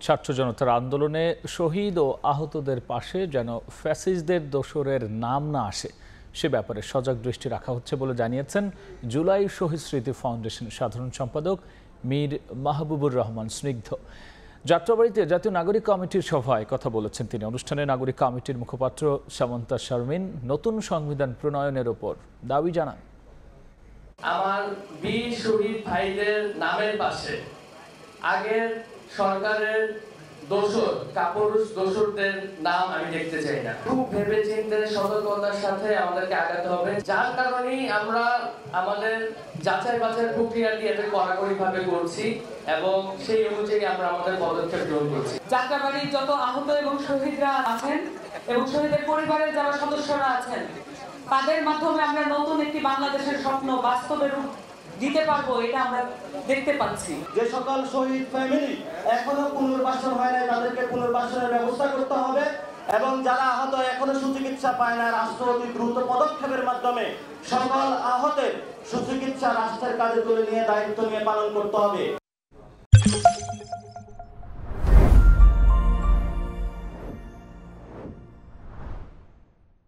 ছাত্র জনতার আন্দোলনে শহীদ ও আহতদের পাশে যেন ফ্যাসিস্টদের দোসরের নাম না আসে সে ব্যাপারে সজাগ দৃষ্টি রাখা হচ্ছে বলে জানিয়েছেন জুলাই শহীদ স্মৃতি ফাউন্ডেশনের সাধারণ সম্পাদক মীর মাহবুবুর রহমান স্নিগ্ধ। যাত্রাবাড়ীতে জাতীয় নাগরিক কমিটির সভায় কথা বলেছেন তিনি। অনুষ্ঠানে নাগরিক কমিটির মুখপাত্র সামন্তা শারমিন নতুন সংবিধান প্রণয়নের ওপর দাবি জানান। আমার বীর শহীদ ভাইদের নামের পাশে আগের সরকারের কাপুরুষ দোসরদের নাম আমি দেখতে চাই না। খুব ভেবে চিন্তে সতর্কতার সাথে আমাদেরকে আগাতে হবে, যার কারণেই আমরা আমাদের যাচাই বাছাই প্রক্রিয়াটি এত কড়াকড়ি ভাবে করছি এবং সেই অনুযায়ী আমরা আমাদের পদক্ষেপ গ্রহণ করছি। যাত্রাবাড়ির যত আহত এবং শহীদরা আছেন এবং শহীদের পরিবারের যারা সদস্যরা আছেন তাদের মাধ্যমে আমরা নতুন একটি বাংলাদেশের স্বপ্ন বাস্তবে রূপ দিতে পারবো, এটা আমরা দেখতে পাচ্ছি। যে সকল শহীদ ফ্যামিলি এখনো পুনর্বাসন হয় নাই তাদেরকে পুনর্বাসনের ব্যবস্থা করতে হবে এবং যারা আহত এখনো সুচিকিৎসা পায় না রাষ্ট্র অতি দ্রুত পদক্ষেপের মাধ্যমে সকল আহতের সুচিকিৎসা রাষ্ট্রের কাজে তুলে নিয়ে দায়িত্ব নিয়ে পালন করতে হবে।